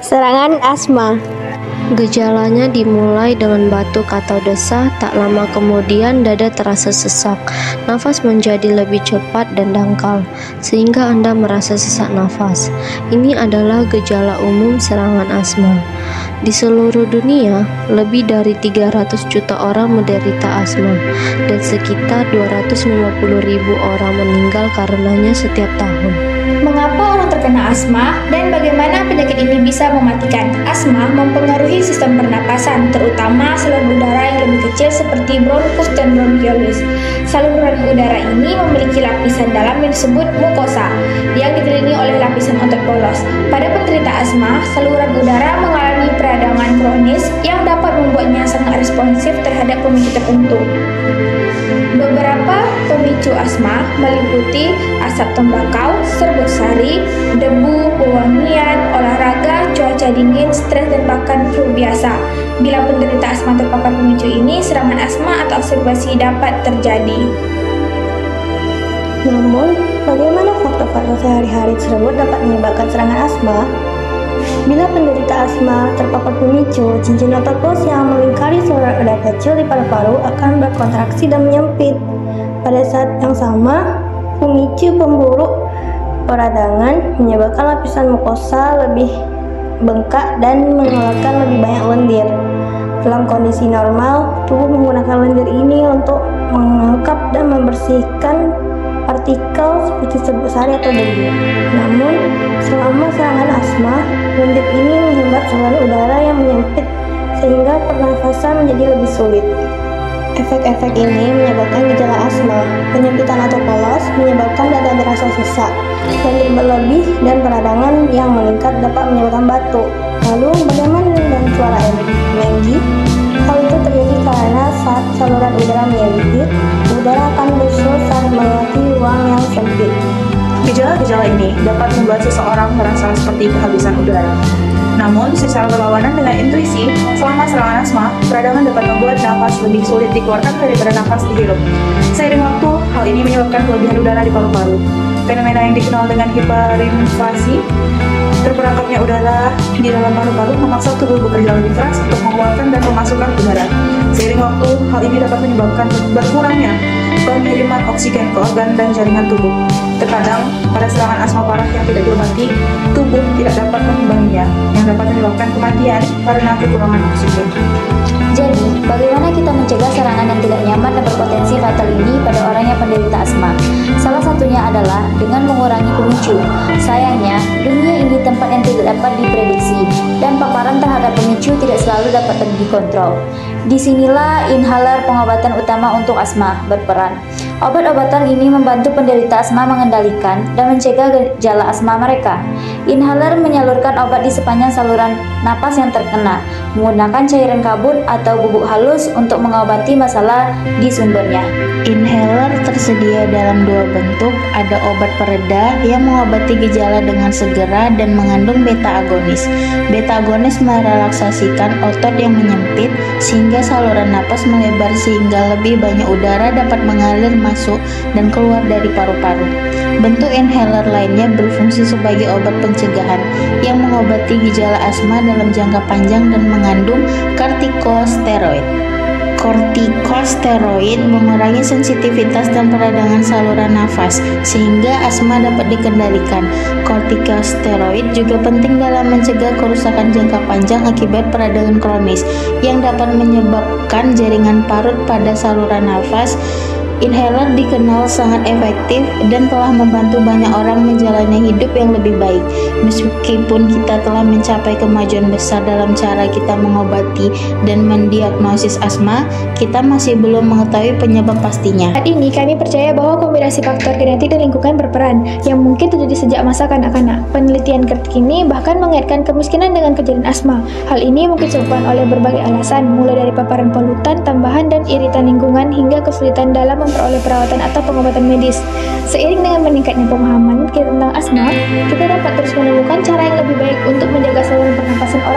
Serangan asma. Gejalanya dimulai dengan batuk atau desah, tak lama kemudian dada terasa sesak, nafas menjadi lebih cepat dan dangkal, sehingga Anda merasa sesak nafas. Ini adalah gejala umum serangan asma. Di seluruh dunia, lebih dari 300 juta orang menderita asma, dan sekitar 250.000 orang meninggal karenanya setiap tahun. Mengapa orang terkena asma dan bagaimana penyakit ini bisa mematikan? Asma mempengaruhi sistem pernapasan, terutama saluran udara yang lebih kecil seperti bronkus dan bronchioles. Saluran udara ini memiliki lapisan dalam yang disebut mukosa, yang dikelilingi oleh lapisan otot polos. Pada penderita asma, saluran udara mengalami peradangan kronis yang dapat membuatnya sangat responsif terhadap pemicu tertentu. Beberapa pemicu asma meliputi asap tembakau, serbuk sari, debu, pewangian, olahraga, cuaca dingin, stres, dan bahkan flu biasa. Bila penderita asma terpapar pemicu ini, serangan asma atau observasi dapat terjadi. Namun, bagaimana faktor-faktor sehari-hari tersebut dapat menyebabkan serangan asma? Bila penderita asma terpapar pemicu, cincin otot polos yang melingkari saluran udara kecil di paru-paru akan berkontraksi dan menyempit. Pada saat yang sama, pemicu pemburuk peradangan menyebabkan lapisan mukosa lebih bengkak dan mengeluarkan lebih banyak lendir. Dalam kondisi normal, tubuh menggunakan lendir ini untuk mengangkat dan membersihkan partikel seperti serbuk sari atau debu. Namun, selama serangan asma, lendir ini menyumbat saluran udara yang menyempit sehingga pernafasan menjadi lebih sulit. Efek-efek ini menyebabkan gejala asma. Penyempitan otot polos menyebabkan dada terasa sesak. Lendir berlebih dan peradangan yang meningkat dapat menyebabkan batuk. Lalu, bagaimana dengan suara energi? Hal itu terjadi karena saat saluran udara menyempit, udara akan bersuara saat melewati ruang yang sempit. Gejala-gejala ini dapat membuat seseorang merasa seperti kehabisan udara. Namun, secara berlawanan dengan intuisi, selama serangan asma, peradangan dapat membuat nafas lebih sulit dikeluarkan daripada nafas dihirup. Seiring waktu, hal ini menyebabkan kelebihan udara di paru-paru. Fenomena yang dikenal dengan hiperinflasi, terperangkapnya udara di dalam paru-paru memaksa tubuh bekerja lebih keras untuk mengeluarkan dan memasukkan udara. Seiring waktu, hal ini dapat menyebabkan berkurangnya pengiriman oksigen ke organ dan jaringan tubuh. Terkadang, pada serangan asma parah yang tidak diobati, tubuh tidak dapat mengimbanginya, yang dapat menyebabkan kematian karena kekurangan oksigen. Jadi, bagaimana kita mencegah serangan yang tidak nyaman dan berpotensi fatal ini pada orang yang penderita asma? Salah satunya adalah dengan mengurangi pemicu. Sayangnya, dunia ini tempat yang tidak dapat diprediksi, dan paparan terhadap pemicu tidak selalu dapat dikontrol. Disinilah inhaler pengobatan utama untuk asma berperan. Obat-obatan ini membantu penderita asma mengendalikan dan mencegah gejala asma mereka. Inhaler menyalurkan obat di sepanjang saluran napas yang terkena, menggunakan cairan kabut atau bubuk halus untuk mengobati masalah di sumbernya. Inhaler tersedia dalam dua bentuk, ada obat pereda yang mengobati gejala dengan segera dan mengandung beta agonis. Beta agonis merelaksasikan otot yang menyempit sehingga saluran napas melebar sehingga lebih banyak udara dapat mengalir masuk dan keluar dari paru-paru. Bentuk inhaler lainnya berfungsi sebagai obat pencegahan yang mengobati gejala asma dalam jangka panjang dan mengandung kortikosteroid. Kortikosteroid mengurangi sensitivitas dan peradangan saluran nafas sehingga asma dapat dikendalikan. Kortikosteroid juga penting dalam mencegah kerusakan jangka panjang akibat peradangan kronis yang dapat menyebabkan jaringan parut pada saluran nafas. Inhaler dikenal sangat efektif dan telah membantu banyak orang menjalani hidup yang lebih baik. Meskipun kita telah mencapai kemajuan besar dalam cara kita mengobati dan mendiagnosis asma, kita masih belum mengetahui penyebab pastinya. Saat ini kami percaya bahwa kombinasi faktor genetik dan lingkungan berperan, yang mungkin terjadi sejak masa kanak-kanak. Penelitian terkini bahkan mengaitkan kemiskinan dengan kejadian asma. Hal ini mungkin disebabkan oleh berbagai alasan, mulai dari paparan polutan tambahan dan iritan lingkungan hingga kesulitan dalam memperoleh perawatan atau pengobatan medis. Seiring dengan meningkatnya pemahaman kita tentang asma, kita dapat terus menemukan cara yang lebih baik untuk menjaga saluran pernapasan orang